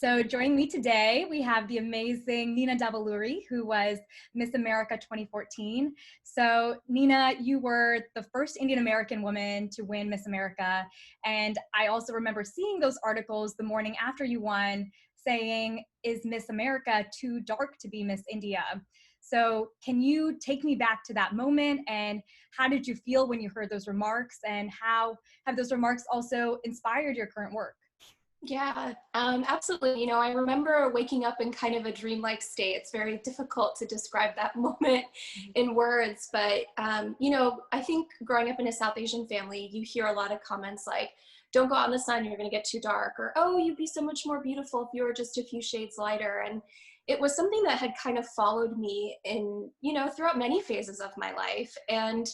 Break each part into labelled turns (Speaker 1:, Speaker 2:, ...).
Speaker 1: So joining me today, we have the amazing Nina Davuluri, who was Miss America 2014. So Nina, you were the first Indian American woman to win Miss America. And I also remember seeing those articles the morning after you won saying, is Miss America too dark to be Miss India? So can you take me back to that moment, and how did you feel when you heard those remarks, and how have those remarks also inspired your current work?
Speaker 2: Yeah, absolutely. I remember waking up in kind of a dreamlike state. It's very difficult to describe that moment in words, but, I think growing up in a South Asian family, you hear a lot of comments like, don't go out in the sun, you're going to get too dark, or, oh, you'd be so much more beautiful if you were just a few shades lighter. And it was something that had kind of followed me in, throughout many phases of my life. And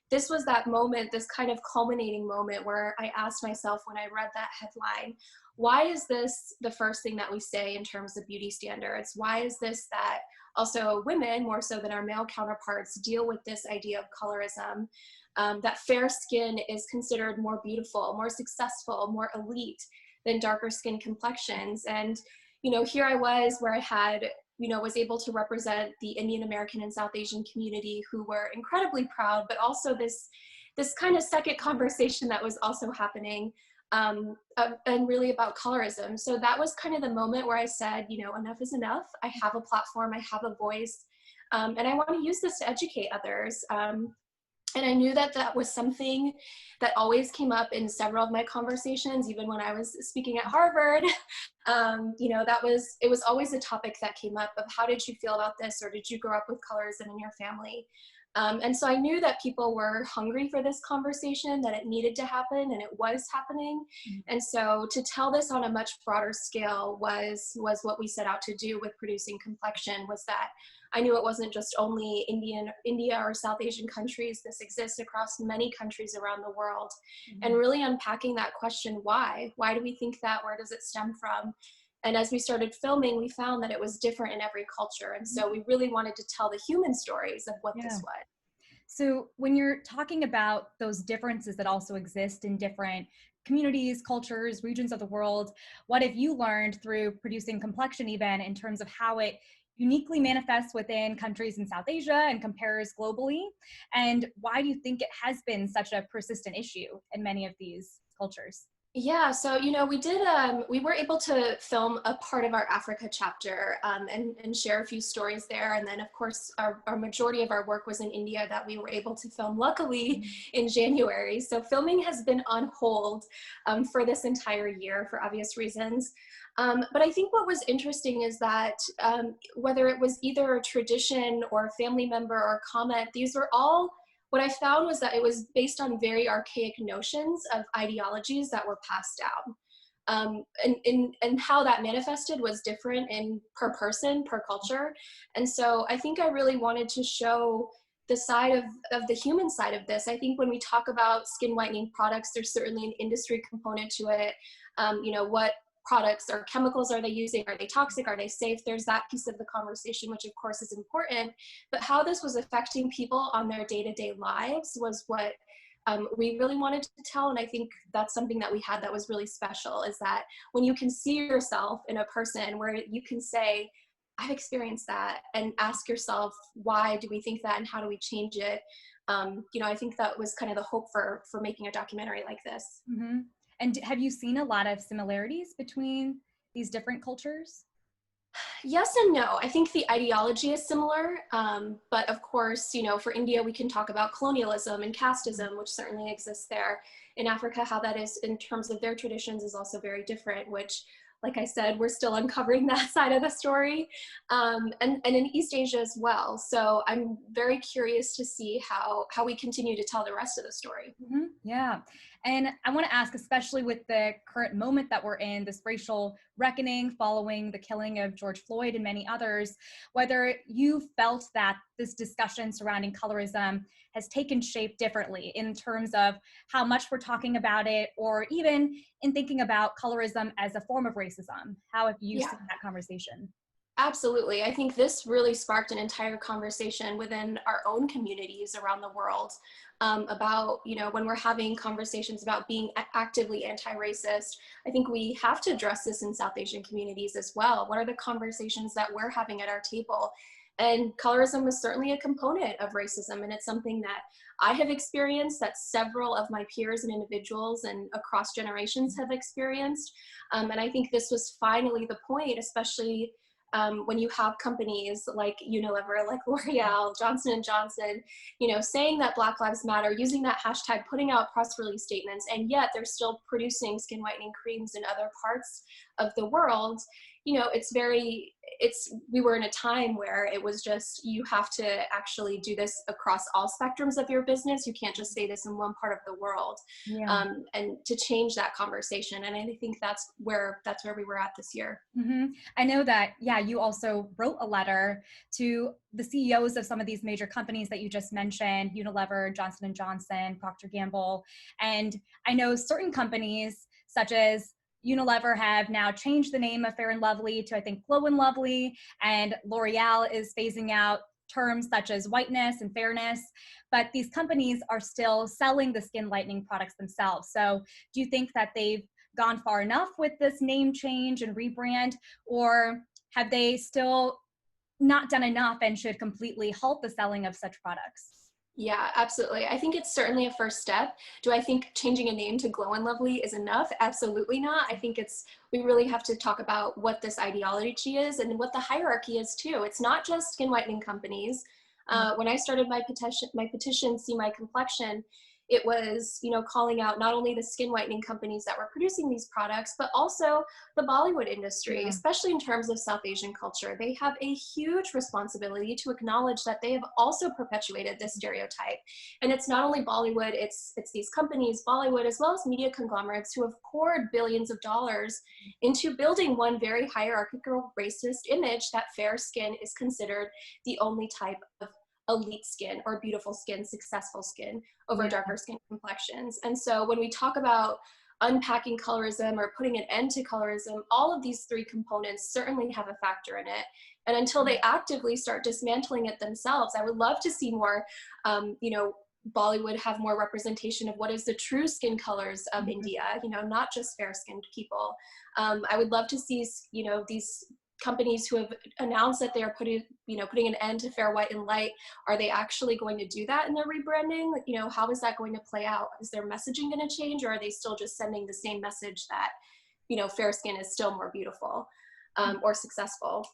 Speaker 2: this was that moment, this kind of culminating moment where I asked myself when I read that headline, why is this the first thing that we say in terms of beauty standards? Why is this that also women, more so than our male counterparts, deal with this idea of colorism, that fair skin is considered more beautiful, more successful, more elite than darker skin complexions? And, here I was where I had was able to represent the Indian American and South Asian community, who were incredibly proud, but also this kind of second conversation that was also happening, and really about colorism. So that was kind of the moment where I said, enough is enough. I have a platform, I have a voice, and I want to use this to educate others. And I knew that that was something that always came up in several of my conversations, even when I was speaking at Harvard. It was always a topic that came up of, how did you feel about this? Or did you grow up with colorism in your family? And so I knew that people were hungry for this conversation, that it needed to happen, and it was happening. And so to tell this on a much broader scale was what we set out to do with producing Complexion. Was that I knew it wasn't just only India or South Asian countries. This exists across many countries around the world. And really unpacking that question, why? Why do we think that? Where does it stem from? And as we started filming, we found that it was different in every culture. And so we really wanted to tell the human stories of what this was.
Speaker 1: So when you're talking about those differences that also exist in different communities, cultures, regions of the world, what have you learned through producing Complexion, even in terms of how it uniquely manifests within countries in South Asia and compares globally? And why do you think it has been such a persistent issue in many of these cultures?
Speaker 2: Yeah, so we were able to film a part of our Africa chapter, and share a few stories there. And then of course our majority of our work was in India, that we were able to film luckily in January. So filming has been on hold for this entire year for obvious reasons. But I think what was interesting is that whether it was either a tradition or a family member or comment, these were all, what I found was that it was based on very archaic notions of ideologies that were passed down. And how that manifested was different per person, per culture. And so I think I really wanted to show the side of the human side of this. I think when we talk about skin whitening products, there's certainly an industry component to it. What products or chemicals are they using? Are they toxic? Are they safe? There's that piece of the conversation, which of course is important, but how this was affecting people on their day-to-day lives was what we really wanted to tell. And I think that's something that we had that was really special, is that when you can see yourself in a person where you can say, I've experienced that, and ask yourself, why do we think that and how do we change it? I think that was kind of the hope for making a documentary like this.
Speaker 1: Mm-hmm. And have you seen a lot of similarities between these different cultures?
Speaker 2: Yes and no. I think the ideology is similar, but of course, for India, we can talk about colonialism and casteism, which certainly exists there. In Africa, how that is in terms of their traditions is also very different, which, like I said, we're still uncovering that side of the story, and in East Asia as well. So I'm very curious to see how we continue to tell the rest of the story.
Speaker 1: Mm-hmm. Yeah. And I want to ask, especially with the current moment that we're in, this racial reckoning following the killing of George Floyd and many others, whether you felt that this discussion surrounding colorism has taken shape differently in terms of how much we're talking about it, or even in thinking about colorism as a form of racism. How have you seen that conversation?
Speaker 2: Absolutely. I think this really sparked an entire conversation within our own communities around the world, about, when we're having conversations about being actively anti-racist. I think we have to address this in South Asian communities as well. What are the conversations that we're having at our table? And colorism is certainly a component of racism, and it's something that I have experienced, that several of my peers and individuals and across generations have experienced. And I think this was finally the point, especially when you have companies like Unilever, like L'Oreal, Johnson and Johnson, saying that Black Lives Matter, using that hashtag, putting out press release statements, and yet they're still producing skin whitening creams in other parts of the world. We were in a time where it was just, you have to actually do this across all spectrums of your business. You can't just say this in one part of the world.
Speaker 1: Yeah.
Speaker 2: And to change that conversation. And I think that's where we were at this year.
Speaker 1: Mm-hmm. I know that, yeah, you also wrote a letter to the CEOs of some of these major companies that you just mentioned, Unilever, Johnson & Johnson, Procter & Gamble. And I know certain companies such as Unilever have now changed the name of Fair and Lovely to, I think, Glow and Lovely, and L'Oreal is phasing out terms such as whiteness and fairness, but these companies are still selling the skin lightening products themselves. So do you think that they've gone far enough with this name change and rebrand, or have they still not done enough and should completely halt the selling of such products?
Speaker 2: Yeah, absolutely. I think it's certainly a first step. Do I think changing a name to Glow and Lovely is enough? Absolutely not. I think we really have to talk about what this ideology is and what the hierarchy is too. It's not just skin whitening companies. When I started my petition, See My Complexion, it was, calling out not only the skin whitening companies that were producing these products, but also the Bollywood industry,
Speaker 1: Yeah.
Speaker 2: especially in terms of South Asian culture. They have a huge responsibility to acknowledge that they have also perpetuated this stereotype. And it's not only Bollywood, it's these companies, Bollywood, as well as media conglomerates who have poured billions of dollars into building one very hierarchical racist image that fair skin is considered the only type of elite skin or beautiful skin, successful skin over darker skin complexions. And so when we talk about unpacking colorism or putting an end to colorism, all of these three components certainly have a factor in it. And until they actively start dismantling it themselves, I would love to see more, Bollywood have more representation of what is the true skin colors of India, not just fair-skinned people. I would love to see, these companies who have announced that they are putting an end to fair, white, and light, are they actually going to do that in their rebranding? How is that going to play out? Is their messaging going to change, or are they still just sending the same message that, fair skin is still more beautiful or successful?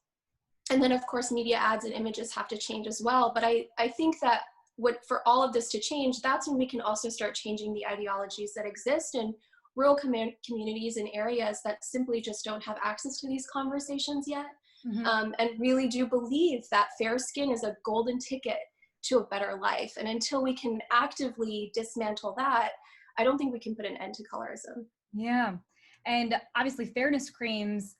Speaker 2: And then, of course, media ads and images have to change as well. But I think that for all of this to change, that's when we can also start changing the ideologies that exist in rural communities and areas that simply just don't have access to these conversations yet, and really do believe that fair skin is a golden ticket to a better life. And until we can actively dismantle that, I don't think we can put an end to colorism.
Speaker 1: Yeah. And obviously fairness creams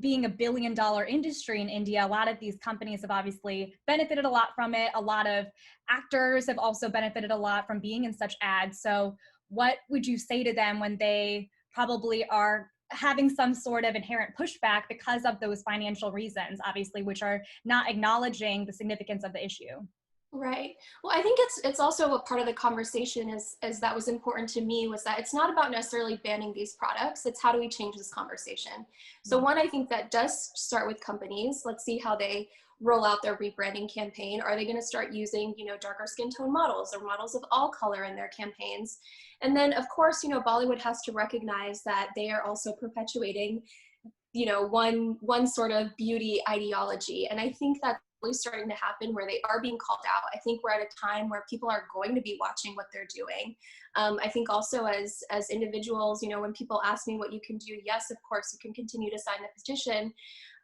Speaker 1: being $1 billion industry in India, a lot of these companies have obviously benefited a lot from it. A lot of actors have also benefited a lot from being in such ads. So what would you say to them when they probably are having some sort of inherent pushback because of those financial reasons, obviously, which are not acknowledging the significance of the issue?
Speaker 2: Right. Well, I think it's also a part of the conversation as that was important to me, was that it's not about necessarily banning these products. It's how do we change this conversation? So one, I think that does start with companies. Let's see how they roll out their rebranding campaign. Are they going to start using, darker skin tone models or models of all color in their campaigns? And then, of course, Bollywood has to recognize that they are also perpetuating, one sort of beauty ideology. And I think that's really starting to happen, where they are being called out. I think we're at a time where people are going to be watching what they're doing. I think also as individuals, when people ask me what you can do, yes, of course, you can continue to sign the petition.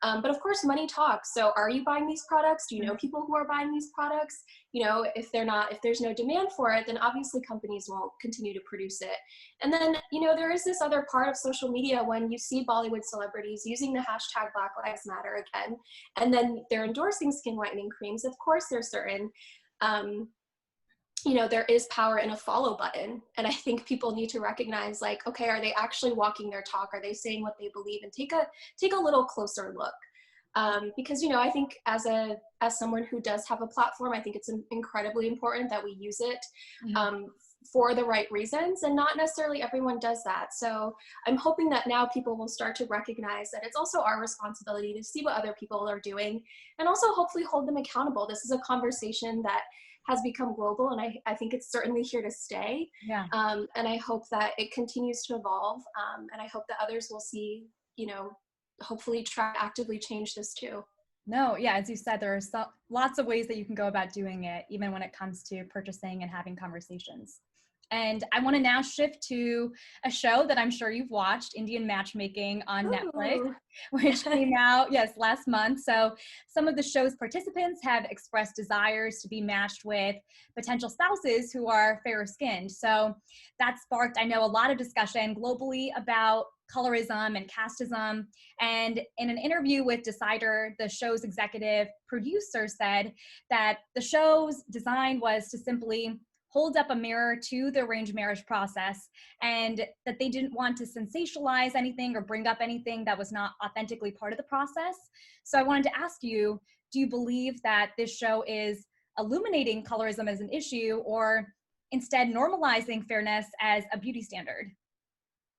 Speaker 2: But of course, money talks. So are you buying these products? Do you know people who are buying these products? If there's no demand for it, then obviously companies won't continue to produce it. And then, there is this other part of social media when you see Bollywood celebrities using the hashtag Black Lives Matter again, and then they're endorsing skin whitening creams. Of course, there's certain, there is power in a follow button. And I think people need to recognize, like, okay, are they actually walking their talk? Are they saying what they believe? And take a little closer look. Because, I think as someone who does have a platform, I think it's incredibly important that we use it for the right reasons, and not necessarily everyone does that. So I'm hoping that now people will start to recognize that it's also our responsibility to see what other people are doing, and also hopefully hold them accountable. This is a conversation that has become global, and I think it's certainly here to stay.
Speaker 1: Yeah.
Speaker 2: And I hope that it continues to evolve, and I hope that others will see, hopefully try to actively change this too.
Speaker 1: No, yeah, as you said, there are lots of ways that you can go about doing it, even when it comes to purchasing and having conversations. And I want to now shift to a show that I'm sure you've watched, Indian Matchmaking on Netflix,
Speaker 2: Ooh.
Speaker 1: which came out, yes, last month. So some of the show's participants have expressed desires to be matched with potential spouses who are fairer skinned. So that sparked, I know, a lot of discussion globally about colorism and casteism. And in an interview with Decider, the show's executive producer said that the show's design was to simply hold up a mirror to the arranged marriage process, and that they didn't want to sensationalize anything or bring up anything that was not authentically part of the process. So I wanted to ask you, do you believe that this show is illuminating colorism as an issue, or instead normalizing fairness as a beauty standard?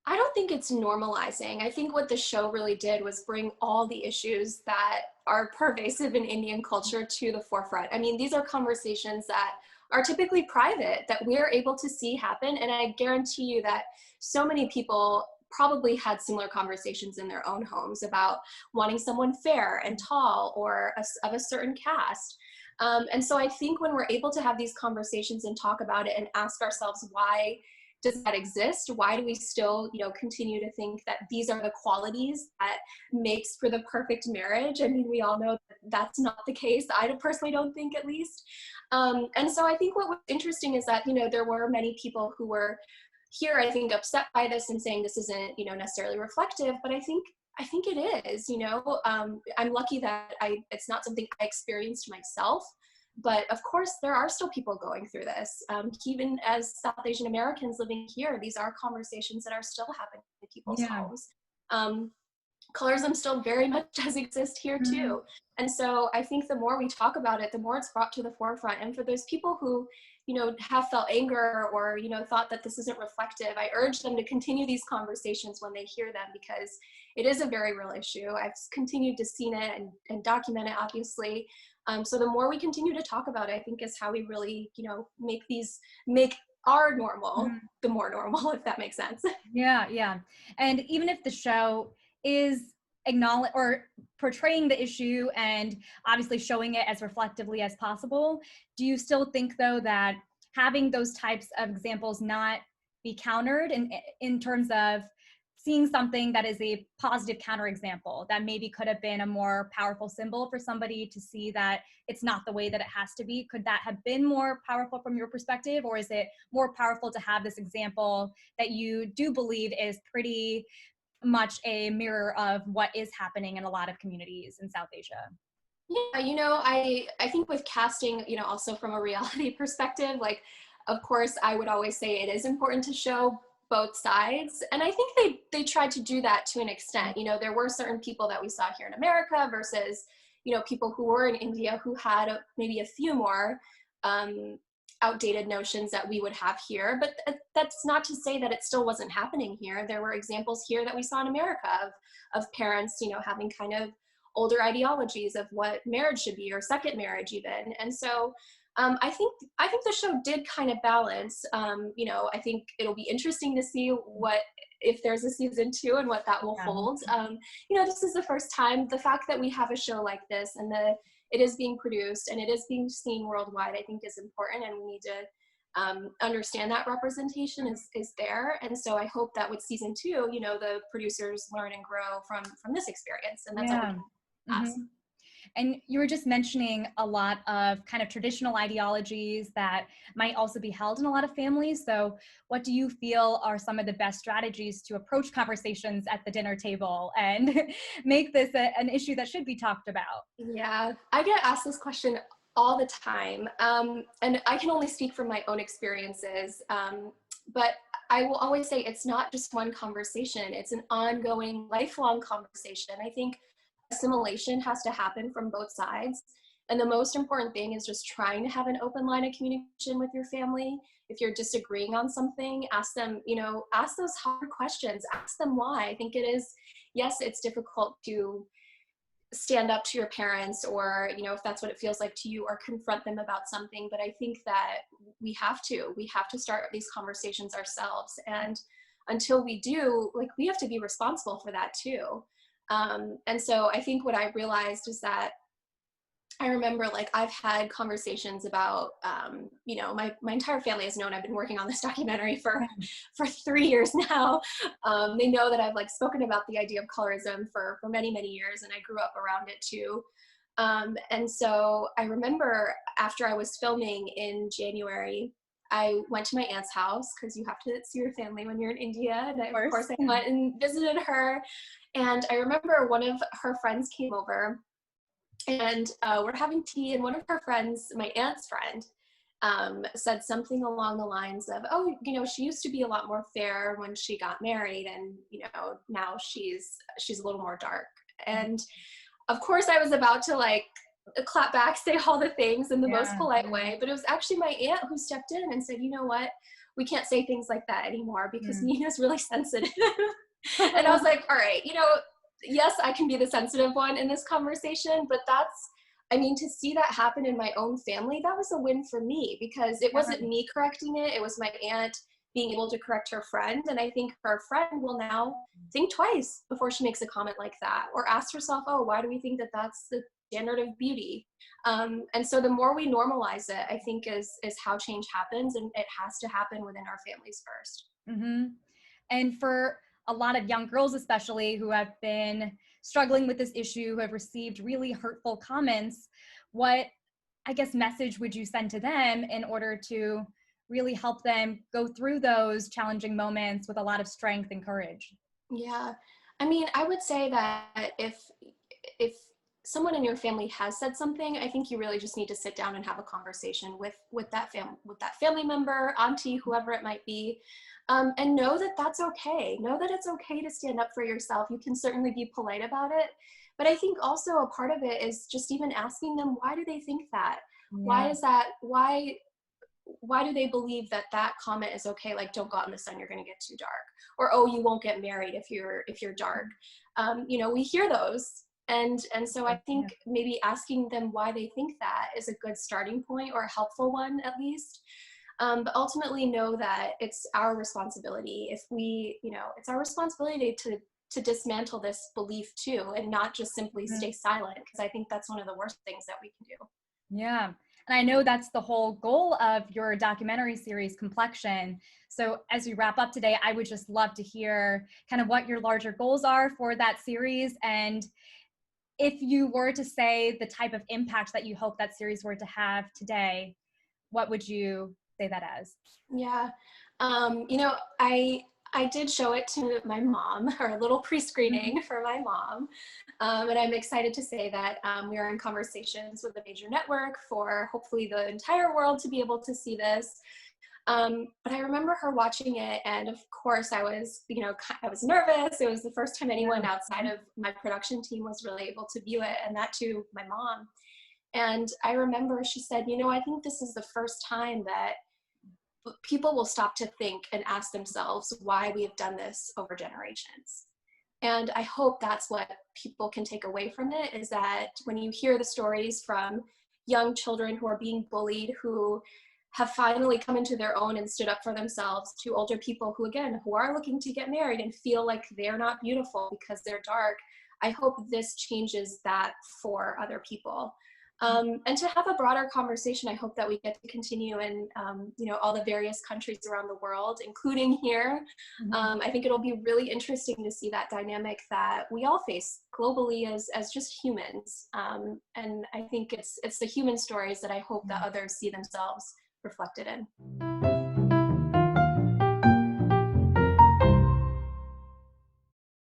Speaker 2: I don't think it's normalizing. I think what the show really did was bring all the issues that are pervasive in Indian culture to the forefront. I mean, these are conversations that are typically private that we're able to see happen. And I guarantee you that so many people probably had similar conversations in their own homes about wanting someone fair and tall or of a certain caste. And so I think when we're able to have these conversations and talk about it and ask ourselves, why does that exist? Why do we still, continue to think that these are the qualities that makes for the perfect marriage? I mean, we all know that that's not the case. I personally don't think, at least. And so I think what was interesting is that, there were many people who were here, I think, upset by this and saying this isn't, necessarily reflective, but I think it is. I'm lucky that it's not something I experienced myself. But of course, there are still people going through this. Even as South Asian Americans living here, these are conversations that are still happening in people's homes. Colorism still very much does exist here too. And so I think the more we talk about it, the more it's brought to the forefront. And for those people who, have felt anger or, thought that this isn't reflective, I urge them to continue these conversations when they hear them, because it is a very real issue. I've continued to see it and document it, obviously. So the more we continue to talk about it, I think is how we really, make our normal the more normal, if that makes sense.
Speaker 1: Yeah. And even if the show is acknowledge or portraying the issue and obviously showing it as reflectively as possible, do you still think, though, that having those types of examples not be countered in terms of seeing something that is a positive counterexample that maybe could have been a more powerful symbol for somebody to see that it's not the way that it has to be? Could that have been more powerful from your perspective, or is it more powerful to have this example that you do believe is pretty much a mirror of what is happening in a lot of communities in South Asia?
Speaker 2: Yeah, I think with casting, also from a reality perspective, like, of course, I would always say it is important to show both sides. And I think they tried to do that to an extent. There were certain people that we saw here in America versus, people who were in India who had maybe a few more outdated notions that we would have here. But that's not to say that it still wasn't happening here. There were examples here that we saw in America of parents, having kind of older ideologies of what marriage should be, or second marriage even. And so I think the show did kind of balance. I think it'll be interesting to see if there's a season 2 and what that will hold. This is the first time. The fact that we have a show like this and it is being produced and it is being seen worldwide, I think is important, and we need to understand that representation is there. And so I hope that with season 2, the producers learn and grow from this experience, and that's all we can ask.
Speaker 1: And you were just mentioning a lot of kind of traditional ideologies that might also be held in a lot of families. So what do you feel are some of the best strategies to approach conversations at the dinner table and make this an issue that should be talked about?
Speaker 2: Yeah, I get asked this question all the time. And I can only speak from my own experiences. But I will always say it's not just one conversation. It's an ongoing, lifelong conversation. I think assimilation has to happen from both sides. And the most important thing is just trying to have an open line of communication with your family. If you're disagreeing on something, ask them, ask those hard questions, ask them why. I think it is, yes, it's difficult to stand up to your parents, or, if that's what it feels like to you, or confront them about something. But I think that we have to start these conversations ourselves. And until we do, like, we have to be responsible for that too. And so I think what I realized is that I remember, like, I've had conversations about, my entire family has known I've been working on this documentary for 3 years now. They know that I've, like, spoken about the idea of colorism for many, many years, and I grew up around it too. And so I remember after I was filming in January, I went to my aunt's house, because you have to see your family when you're in India. And of course I went and visited her. And I remember one of her friends came over, and we're having tea, and one of her friends, my aunt's friend, said something along the lines of, oh, she used to be a lot more fair when she got married, and now she's a little more dark. And of course I was about to, like, clap back, say all the things in the most polite way, but it was actually my aunt who stepped in and said, you know what, we can't say things like that anymore, because Nina's really sensitive. And I was like, all right, yes, I can be the sensitive one in this conversation, but to see that happen in my own family, that was a win for me, because it wasn't me correcting it. It was my aunt being able to correct her friend. And I think her friend will now think twice before she makes a comment like that, or ask herself, oh, why do we think that that's the standard of beauty? And so the more we normalize it, I think is how change happens. And it has to happen within our families first.
Speaker 1: Mm-hmm. And for a lot of young girls, especially, who have been struggling with this issue, who have received really hurtful comments, what, I guess, message would you send to them in order to really help them go through those challenging moments with a lot of strength and courage?
Speaker 2: Yeah. I would say that if someone in your family has said something, I think you really just need to sit down and have a conversation with that family member, auntie, whoever it might be. And know that that's okay. Know that it's okay to stand up for yourself. You can certainly be polite about it. But I think also a part of it is just even asking them, why do they think that? Yeah. Why is that? Why do they believe that comment is okay? Like, don't go out in the sun, you're going to get too dark. Or, oh, you won't get married if you're dark. We hear those. And so I think maybe asking them why they think that is a good starting point, or a helpful one at least. But ultimately know that it's our responsibility. It's our responsibility to dismantle this belief too, and not just simply stay silent, because I think that's one of the worst things that we can do.
Speaker 1: Yeah. And I know that's the whole goal of your documentary series, Complexion. So as we wrap up today, I would just love to hear kind of what your larger goals are for that series. And if you were to say the type of impact that you hope that series were to have today, what would you say that as?
Speaker 2: Yeah. I did show it to my mom, or a little pre-screening for my mom. And I'm excited to say that we are in conversations with a major network for hopefully the entire world to be able to see this. But I remember her watching it, and of course I was nervous. It was the first time anyone outside of my production team was really able to view it, and that too, my mom. And I remember she said, I think this is the first time that people will stop to think and ask themselves why we have done this over generations. And I hope that's what people can take away from it, is that when you hear the stories from young children who are being bullied, who have finally come into their own and stood up for themselves, to older people who are looking to get married and feel like they're not beautiful because they're dark, I hope this changes that for other people. And to have a broader conversation, I hope that we get to continue in, all the various countries around the world, including here. I think it'll be really interesting to see that dynamic that we all face globally as just humans. And I think it's the human stories that I hope that others see themselves reflected in.